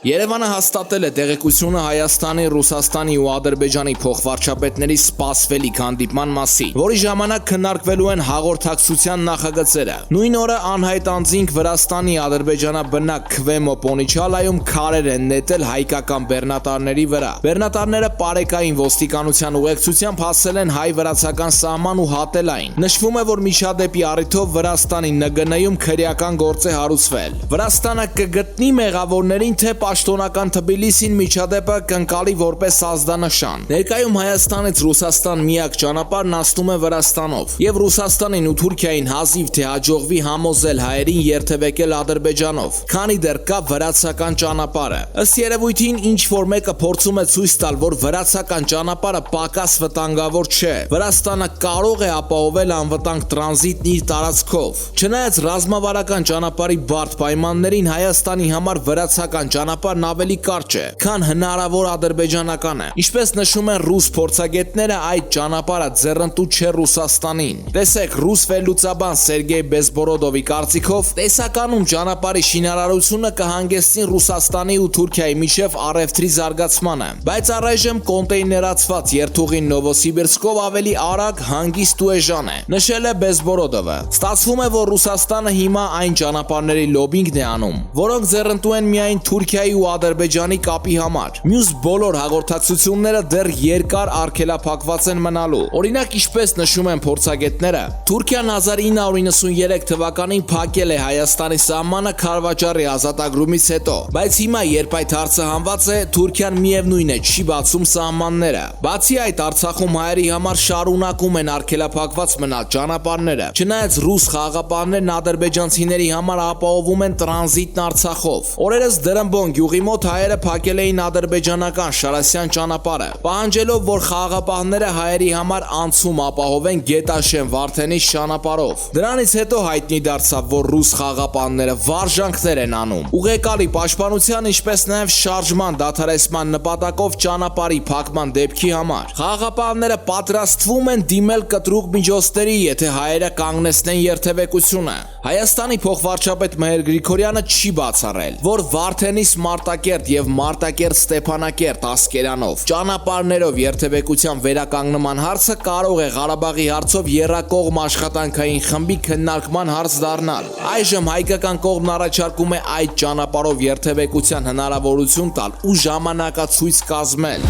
Երևանը հաստատել է տեղեկությունը Հայաստանի, Ռուսաստանի ու Ադրբեջանի փոխվարչապետների սպասվելիք հանդիպման մասին, որի ժամանակ քննարկվելու են հաղորդակցության նախագծերը։ Նույն օրը անհայտ անձինք Վրաստանի ադրբեջանաբնակ Քվեմո Պոնիչալայում քարեր են նետել հայկական բեռնատարների վրա։ Բեռնատարները պարեկային ոստիկանության ուղեկցությամբ հասել են հայ-վրացական սահման ու հատել այն։ Նշվում է, որ միջադեպի առիթով Վրաստանի ՆԳՆ-ում քրեական գործ է հարուցվել։ Վրաստանը կգտնի մեղավորներին, թե պաշտոնական Թբիլիսին միջադեպը կընկալի որպես ազդանշան։ Ներկայում Հայաստանից Ռուսաստան միակ ճանապարհն անցնում է Վրաստանով, եւ Ռուսաստանին ու Թուրքիային հազիվ թե հաջողվի համոզել հայերին երթևեկել Ադրբեջանով, քանի դեռ կա վրացական ճանապարհը։ Ըստ երևույթին ինչ որ մեկը փորձում է ցույց տալ, որ վրացական ճանապարհը պակաս վտանգավոր չէ։ Վրաստանը կարող է ապահովել անվտանգ տրանզիտն իր տարածքով։ Չնայած ռազմավարական ճանապարհի բարդ պայմաններին, Հայաստանի համար վրացական ճանապարհն ավելի կարճ է, քան հնարավոր ադրբեջանականը։ Ինչպես նշում են ռուս փորձագետները, այդ ճանապարհը ձեռնտու չէ Ռուսաստանին։ Տեսեք, ռուս վերլուծաբան Սերգեյ Բեզբորոդովի կարծիքով, տեսականում ճանապարհի շինարարությունը կհանգեցնի Ռուսաստանի ու Թուրքիայի միջև առևտրի զարգացմանը, բայց առայժմ կոնտեյներացված երթուղին Նովոսիբիրսկով ավելի արագ, հանգիստ ու էժան է, նշել է Բեզբորոդովը։ Ստացվում է, որ Ռուսաստանը հիմա այն ճանապարհների լոբինգն է անում, որոնք ձեռնտու են միայն Թուրքիայի ու Ադրբեջանի կապի համար։ Մյուս բոլոր հաղորդակցությունները դեռ երկար արգելափակված են մնալու։ Օրինակ, ինչպես նշում են փորձագետները, Թուրքիան 1993 թվականին փակել է Հայաստանի սահմանը Քարվաճառի ազատագրումից հետո, բայց հիմա, երբ այդ հարցը հանված է, Թուրքիան միևնույն է չի բացում սահմանները։ Բացի այդ, Արցախում հայերի համար շարունակում են արգելափակված մնալ ճանապարհները։ Չնայած ռուս խաղաղապահներն ադրբեջանցիների համար ապահովում են տրանզիտն Արցախով։ Օրերս Դրամբոն գյուղի մոտ հայերը փակել էին ադրբեջանական Շարասյան ճանապարհը, պահանջելով, որ խաղաղապահները հայերի համար անցում ապահովեն Գետաշեն Վարդենիս ճանապարհով։ Դրանից հետո հայտնի դարձավ, որ ռուս խաղաղապահները վարժանքներ են անում ուղեկալի պաշտպանության, ինչպես նաև շարժման դադարեցման նպատակով ճանապարհի փակման դեպքի համար։ Խաղաղապահները պատրաստվում են դիմել կտրուկ միջոցների, եթե հայերը կանգնեցնեն երթևեկությունը։ Հայաստանի փոխվարչապետ Մհեր Գրիգորյանը չի բացառել, որ Վարդենիս Մարտակերտ եւ Մարտակերտ Ստեփանակերտ ասկերանով ճանապարհներով երթևեկության վերականգնման հարցը կարող է Ղարաբաղի հարցով եռակողմ աշխատանքային խմբի քննարկման հարց դառնալ։ Այժմ հայկական կողմն առաջարկում է այդ ճանապարհով երթևեկության հնարավորություն տալ ու ժամանակացույց կազմել։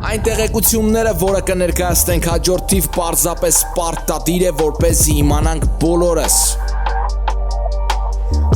Այն տեղեկությունները, որը կներկայացնենք հաջորդ թիվ, պարզապես պարտադիր է, որպեսզի իմանանք բոլորս։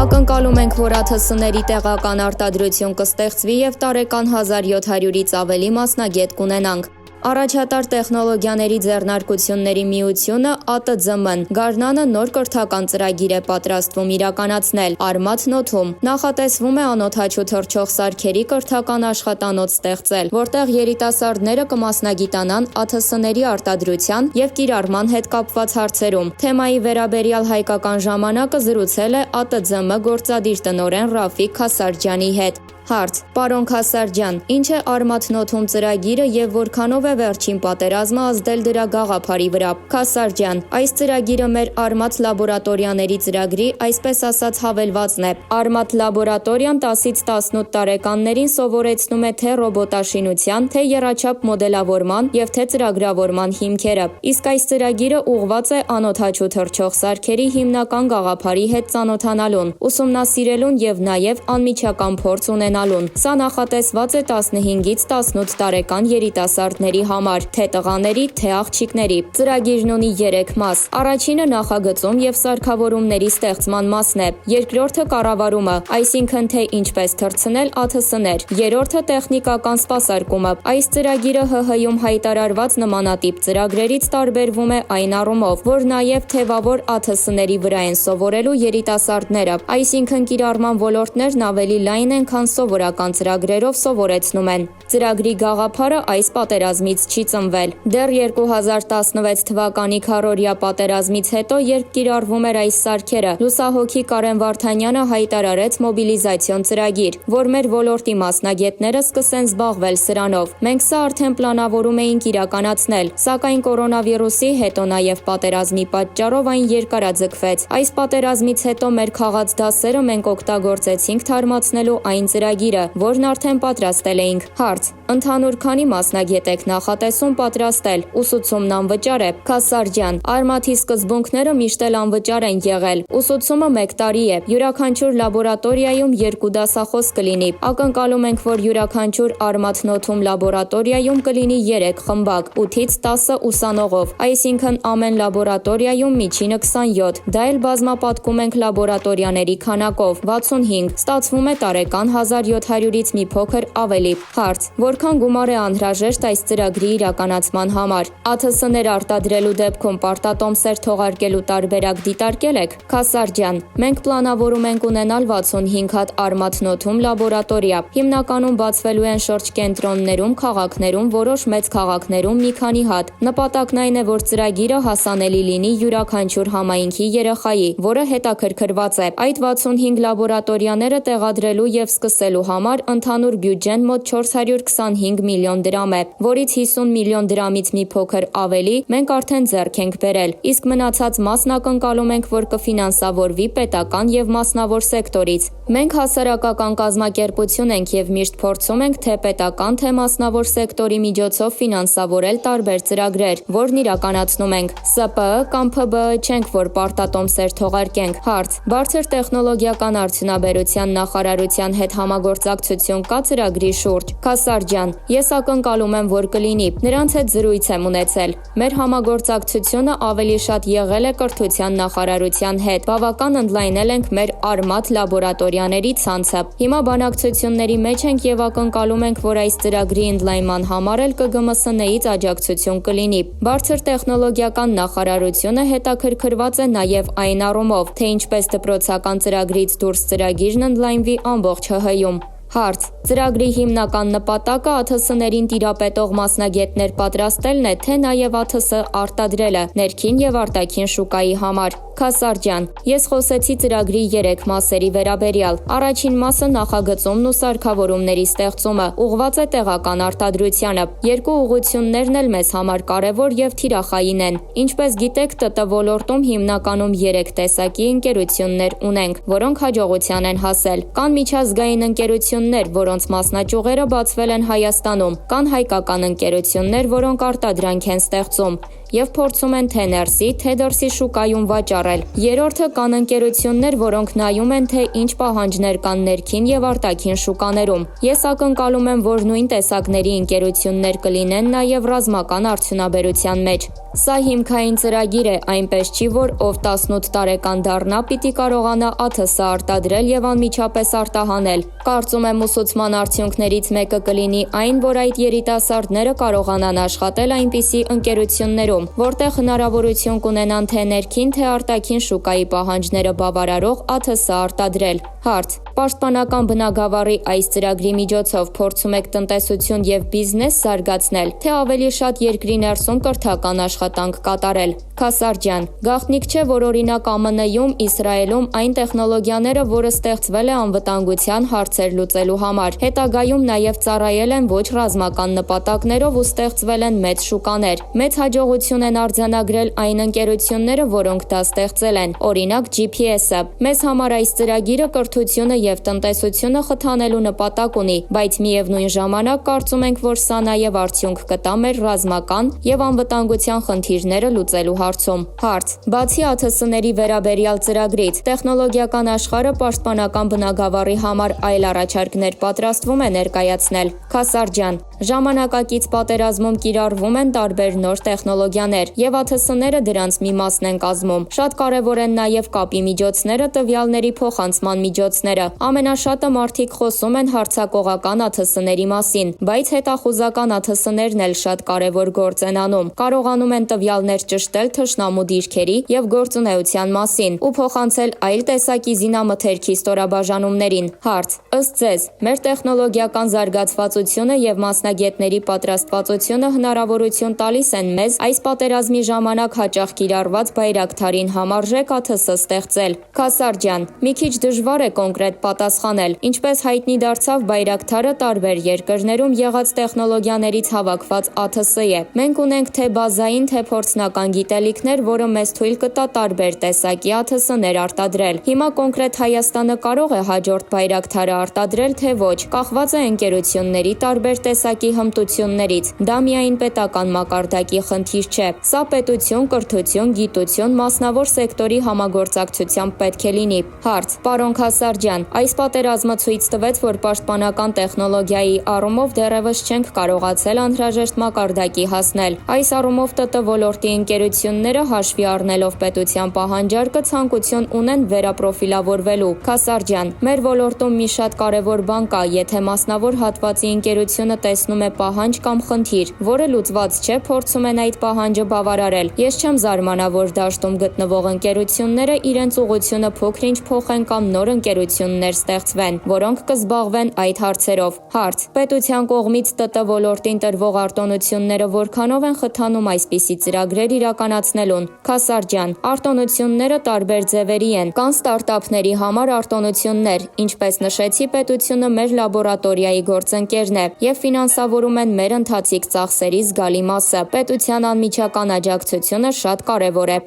Ակնկալում ենք, որ ԱԹՍ-ների տեղական արտադրություն կստեղծվի եւ տարեկան 1700-ից ավելի մասնագետ կունենանք։ Առաջատար տեխնոլոգիաների ձեռնարկությունների միությունը ԱՏՁՄ-ն գարնանը նոր կրթական ծրագիր է պատրաստվում իրականացնել Արմաթ նոթում։ Նախատեսվում է անօդաչու թռչող սարքերի կրթական աշխատանոց ստեղծել, որտեղ երիտասարդները կմասնագիտանան ԱԹՍ-ների արտադրության եւ կիրառման հետ կապված հարցերում։ Թեմայի վերաբերյալ Հայկական ժամանակը զրուցել է ԱՏԶՄ գործադիր տնօրեն Ռաֆիկ Քասարջյանի հետ։ Հարց. Պարոն Քասարջյան, ինչ է Արմաթ նոթում ծրագիրը եւ որքանով է վերջին պատերազմը ազդել դրա գաղափարի վրա։ Քասարջյան, այս ծրագիրը մեր Արմաթ լաբորատորիաների ծրագրի, այսպես ասած, հավելվածն է։ Արմաթ լաբորատորիան 10-ից 18 տարեկաններին սովորեցնում է թե ռոբոտաշինության, թե եռաչափ մոդելավորման եւ թե ծրագրավորման հիմքերը։ Իսկ այս ծրագիրը ուղղված է անօդաչու թռչող սարքերի հիմնական գաղափարի հետ ծանոթանալուն, ուսումնասիրելուն եւ նաեւ անմիջական փորձ ունենալուն։ Սա նախատեսված է 15-ից 18 տարեկան երիտասարդների համար, թե տղաների, թե աղջիկների։ Ծրագիրն ունի 3 մաս։ Առաջինը նախագծում եւ սարքավորումների ստեղծման մասն է։ Երկրորդը կառավարումը, այսինքն թե ինչպես թռցնել ԱԹՍ-ներ։ Երրորդը տեխնիկական սպասարկումը։ Այս ծրագիրը ՀՀ-ում հայտարարված նմանատիպ ծրագրերից տարբերվում է այն առումով, որ նաեւ թևավոր ԱԹՍ-ների վրա են սովորելու երիտասարդները, այսինքն կիրառման ոլորտներն ավելի լայն են, քան սովորական ծրագրերով սովորեցնում են։ Ծրագրի գաղափարը այս պատերազմից չի ծնվել։ Դեռ 2016 թվականի քառօրյա պատերազմից հետո, երբ կիրառվում էր այս սարքերը, լուսահոգի Կարեն Վարդանյանը հայտարարեց մոբիլիզացիոն ծրագիր, որ մեր ոլորտի մասնագետները սկսեն զբաղվել սրանով։ Մենք սա արդեն պլանավորում էինք իրականացնել, սակայն կորոնավիրուսի, հետո նաև պատերազմի պատճառով այն երկարաձգվեց։ Այս պատերազմից հետո մեր խաղաց դասերը մենք օգտագործեցինք թարմացնելու այն ծրագիրը, որն արդեն պատրաստել էինք։ Հարց. Ընդհանուր քանի մասնագետ եք նախատեսում պատրաստել, ուսուցումն անվճար է։ Քասարջյան. Արմաթի սկզբունքները միշտ էլ անվճար են եղել։ Ուսուցումը 1 տարի է։ Յուրաքանչյուր լաբորատորիայում 2 դասախոս կլինի։ Ակնկալում ենք, որ յուրաքանչյուր Արմաթնոթում լաբորատորիայում կլինի 3 խմբակ, 8-ից 10 ուսանողով, այսինքն ամեն լաբորատորիայում միջինը 27։ Դա էլ բազմապատկում ենք լաբորատորիաների քանակով՝ 65, ստացվում է տարեկան 1700-ից մի փոքր ավելի։ Հարց. Որքան գումար է անհրաժեշտ այս ծրագրի իրականացման համար։ ԱԹՍ-ներ արտադրելու դեպքում պարտատոմսեր թողարկելու տարբերակ դիտարկել եք։ Քասարջյան. Մենք պլանավորում ենք ունենալ 65 հատ Արմաթնոթում լաբորատորիա։ Հիմնականում բացվելու են շրջկենտրոններում, քաղաքներում, որոշ մեծ քաղաքներում մի քանի հատ։ Նպատակն այն է, որ ծրագիրը հասանելի լինի յուրաքանչյուր համայնքի երեխայի, որը հետաքրքրված է։ Այդ 65 լաբորատորիաները տեղադրելու եւ սկսելու համար ընդհանուր բյուջեն մոտ 425 միլիոն դրամ է, որից 50 միլիոն դրամից մի փոքր ավելի մենք արդեն ձեռք ենք բերել, իսկ մնացած մասն ակնկալում ենք, որ կֆինանսավորվի պետական եւ մասնավոր սեկտորից։ Մենք հասարակական կազմակերպություն ենք եւ միշտ փորձում ենք թե պետական, թե մասնավոր սեկտորի միջոցով ֆինանսավորել տարբեր ծրագրեր, որն իրականացնում ենք։ ՍՊԸ կամ ՓԲԸ չենք, որ պարտատոմսեր թողարկենք։ Հարց. Բարձր տեխնոլոգիական արդյունաբերության նախարարության հետ համագործակցություն կա ծրագրի շուրջ։ Քասարջյան. Ես ակնկալում եմ, որ կլինի։ Նրանց հետ զրույց եմ ունեցել։ Մեր համագործակցությունը ավելի շատ եղել է կրթության նախարարության հետ։ Բավական ընդլայնել ենք մեր Արմաթ լաբորատորիաների ցանցը։ Հիմա բանակցությունների մեջ ենք եւ ակնկալում ենք, որ այս ծրագրի ընդլայնման համար էլ ԿԳՄՍՆ-ից աջակցություն կլինի։ Բարձր տեխնոլոգիական նախարարությունը հետաքրքրված է նաեւ այն առումով, թե ինչպես դպրոցական ծրագրից դուրս ծրագիրն ընդլայնվի ամբողջ ՀՀ-ում։ Հարց. Ծրագրի հիմնական նպատակը ԱԹՍ-ներին տիրապետող մասնագետներ պատրաստելն է, թե նաև ԱԹՍ արտադրելը ներքին եւ արտաքին շուկայի համար։ Քասարջյան. Ես խոսեցի ծրագրի 3 մասերի վերաբերյալ։ Առաջին մասը նախագծումն ու սարքավորումների ստեղծումը, ուղղված է տեղական արտադրությանը։ Երկու ուղղություններն էլ մեզ համար կարևոր եւ թիրախային են։ Ինչպես գիտեք, ՏՏ ոլորտում հիմնականում 3 տեսակի ընկերություններ ունենք, որոնք հաջողության են հասել։ Կան միջազգային ընկերություններ, որոնց մասնաճյուղերը բացվել են Հայաստանում, կան հայկական ընկերություններ, որոնք արտադրանք են ստեղծում եւ փորձում են թե ներսի, թե դրսի շուկայում վաճառել։ Երրորդը կան ընկերություններ, որոնք նայում են, թե ինչ պահանջներ կան ներքին եւ արտաքին շուկաներում։ Ես ակնկալում եմ, որ նույն տեսակների ընկերություններ կլինեն նաեւ ռազմական արդյունաբերության մեջ։ Սա հիմքային ծրագիր է, այնպես չի, որ ով 18 տարեկան դառնա, պիտի կարողանա ԱԹՍ արտադրել եւ անմիջապես արտահանել։ Կարծում եմ ուսուցման արդյունքներից մեկը կլինի այն, որ այդ երիտասարդները կարողանան աշխատել այնպիսի ընկերություններում, որտեղ հնարավորություն կունենան թե ներքին, թե արտաքին շուկայի պահանջները բավարարող ԱԹՍ արտադրել։ Հարց. Պաշտպանական բնագավառի այս ծրագրի միջոցով փորձում եք տնտեսություն եւ բիզնես զարգացնել, թե ավելի շատ երկրի ներսում կրթական աշխատանք կատարել։ Քասարջյան. Գաղտնիք չէ, որ օրինակ ԱՄՆ-ում, Իսրայելում այն տեխնոլոգիաները, որը ստեղծվել է անվտանգության հարցեր լուծելու համար, հետագայում նաև ծառայել են ոչ ռազմական նպատակներով ու ստեղծվել են մեծ շուկաներ։ Մեծ հաջողություն են արձանագրել այն ընկերությունները, որոնք դա ստեղծել են, օրինակ GPS-ը։ Մեզ համար այս ծրագիրը կրթությունը եւ տնտեսությունը խթանելու նպատակ ունի, բայց միևնույն ժամանակ կարծում ենք, որ սա նաև արդյունք կտա մեր ռազմական եւ անվտանգության խնդիրները լուծելու հարցում։ Հարց. Բացի ԱԹՍ-ների վերաբերյալ ծրագրից, տեխնոլոգիական աշխարհը պաշտպանական բնագավառի համար այլ առաջարկներ պատրաստվում է ներկայացնել։ Քասարջյան. Ժամանակակից պատերազմում կիրառվում են տարբեր նոր տեխնոլոգիաներ, եւ ԱԹՍ-ները դրանց մի մասն են կազմում։ Շատ կարևոր են նաեւ կապի միջոցները, տվյալների փոխանցման միջոցները։ Ամենաշատը մարդիկ խոսում են հարձակողական ԱԹՍ-ների մասին, բայց հետախուզական ԱԹՍ-ներն էլ շատ կարևոր գործ են անում։ Կարողանում են տվյալներ ճշտել թշնամու դիրքերի եւ գործունեության մասին ու փոխանցել այլ տեսակի զինամթերքի ստորաբաժանումներին։ Հարց. ըստ ձեզ, մեր տեխնոլոգիական զարգացվածությունը եւ մասնագետների պատրաստվածությունը հնարավորություն տալիս են մեզ այս պատերազմի ժամանակ հաճախ կիրառված Բայրակթարին համարժեք ԱԹՍ ստեղծել։ Քասարջյան. մի քիչ դժվար է կոնկրետ պատասխանել։ Ինչպես հայտնի դարձավ, Բայրակթարը տարբեր երկրներում եղած տեխնոլոգիաներից հավաքված ԱԹՍ է։ Մենք ունենք թե բազային, թե փորձնական գիտելիքներ, որը մեզ թույլ կտա տարբեր տեսակի ԱԹՍ-ներ արտադրել։ Հիմա կոնկրետ Հայաստանը կարող է հաջորդ Բայրակթարը արտադրել, թե ոչ, կախված է ընկերությունների տարբեր տեսակի հմտություններից։ Դա միայն պետական մակարդակի խնդիր չէ։ Սա պետություն, կրթություն, գիտություն, մասնավոր սեկտորի համագործակցությամբ պետք է լինի։ Հարց. Պարոն Քասարջյան, այս պատերազմը ցույց տվեց, որ պաշտպանական տեխնոլոգիայի առումով դեռևս չենք կարողացել անհրաժեշտ մակարդակի հասնել։ Այս առումով ՏՏ ոլորտի ընկերությունները հաշվի առնելով պետության պահանջարկը ցանկություն ունեն վերապրոֆիլավորվելու։ Քասարջյան, մեր ոլորտում մի շատ կարևոր բան կա, եթե մասնավոր հատվածի ընկերությունը տեսնում է պահանջ կամ խնդիր, որը լուծված չէ, փորձում են այդ պահանջը բավարարել։ Ես չեմ զարմանա, որ դաշտում գտնվող ընկերությունները իրենց ուղղությունը փոքր-ինչ փոխեն կամ նոր ընկերություններ ստեղծվեն, որոնք կզբաղվեն այդ հարցերով։ Հարց. պետության կողմից ՏՏ ոլորտին տրվող արտոնությունները որքանով են խթանում այսպիսի ծրագրեր իրականացնելուն։ Քասարջյան, արտոնությունները տարբեր ձևերի են։ Կան ստարտափների համար արտոնություններ, ինչպես նշեցի, պետությունը մեր լաբորատորիայի գործընկերն է եւ ֆինանսավորում են մեր ընթացիկ ծախսերի զգալի մասը։ Պետության անմիջական աջակցությունը շատ կարևոր է։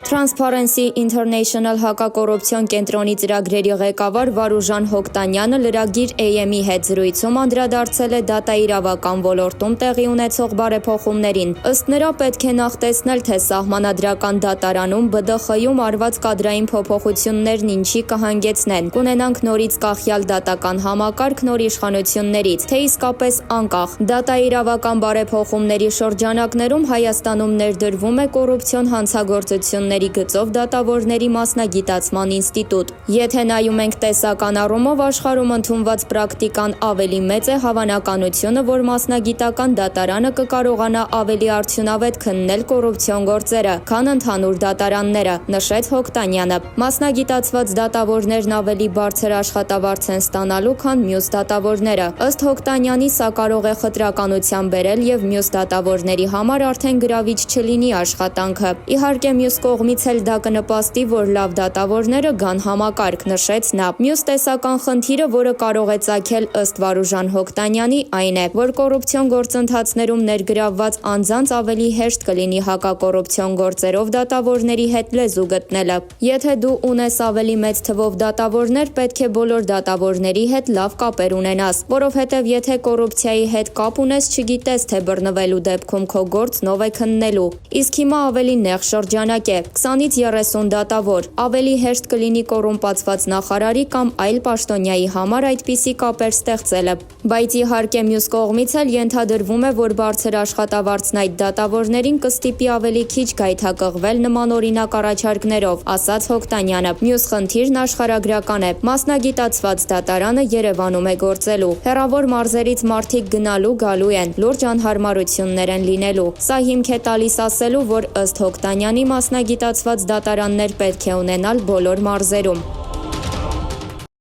Transparency International հակակոռուպցիոն կենտրոնի ծրագրերի ղեկավար Վարուժան Հոկտանյանը լրագիր AM-ի հետ զրույցում անդրադարձել է դատաիրավական ոլորտում տեղի ունեցող բարեփոխումներին։ Ըստ նրա, պետք է նախ տեսնել, թե սահմանադրական դատարանում ԲԴԽ-ում արված կադրային փոփոխություններն ինչի կհանգեցնեն։ Կունենանք նորից կախյալ դատական համակարգ նոր իշխանություններից, թե իսկապես անկախ։ Դատաիրավական բարեփոխումների շրջանակներում Հայաստանում ներդրվում է կոռուպցիոն հանցագործությունների գծով դատավորների մասնագիտացման ինստիտուտ։ Եթե նայում ենք տեսական առումով, աշխարհում ընդունված պրակտիկան ավելի մեծ է հավանականությունը, որ մասնագիտական դատարանը կկարողանա ավելի արդյունավետ քննել կոռուպցիոն գործերը, քան ընդհանուր դատարանները, նշեց Հոկտանյանը։ Մասնագիտացված դատավորներն ավելի բարձր աշխատավարձ են ստանալու, քան մյուս դատավորները։ Ըստ Հոկտանյանի, սա կարող է խտրականության բերել եւ մյուս դատավորների համար արդեն գրավիչ չլինի աշխատանքը։ Իհարկե, մյուս կողմից էլ դա կնպաստի, որ լավ դատավորները գան համակարգ, նշեց նա։ Մյուս տեսական խնդիրը, որը կարող է ծագել ըստ Վարուժան Հոկտանյանի, այն է, որ կոռուպցիոն գործընթացներում ներգրավված անձանց ավելի հեշտ կլինի հակակոռուպցիոն գործերով դատավորների հետ լեզու գտնելը։ Եթե դու ունես ավելի մեծ թվով դատավորներ, պետք է բոլոր դատավորների հետ լավ կապեր ունենաս, որովհետև եթե կոռուպցիայի հետ կապ ունես, չգիտես, թե բռնվելու դեպքում քո գործն ով է քննելու։ Իսկ հիմա ավելի նեղ շրջանակ է, 20-ից 30 դատավոր, ավելի հեշտ կլինի կոռումպացված նախարարի կամ այլ պաշտոնյայի համար այդպիսի կապեր ստեղծելը։ Բայց իհարկե մյուս կողմից էլ ենթադրվում է, որ բարձր աշխատավարձն այդ դատավորներին կստիպի ավելի քիչ գայթակղվել նմանօրինակ առաջարկներով, ասաց Հոկտանյանը։ Մյուս խնդիրն աշխարհագրական է։ Մասնագիտացված դատարանը Երևանում է գործելու։ Հեռավոր մարզերից մարդիկ գնալու գալու են, լուրջ անհարմարություններ են լինելու։ Սա հիմք է տալիս ասելու, որ ըստ Հոկտանյանի մասնագիտացված դատարաններ պետք է ունենալ բոլոր մարզերում։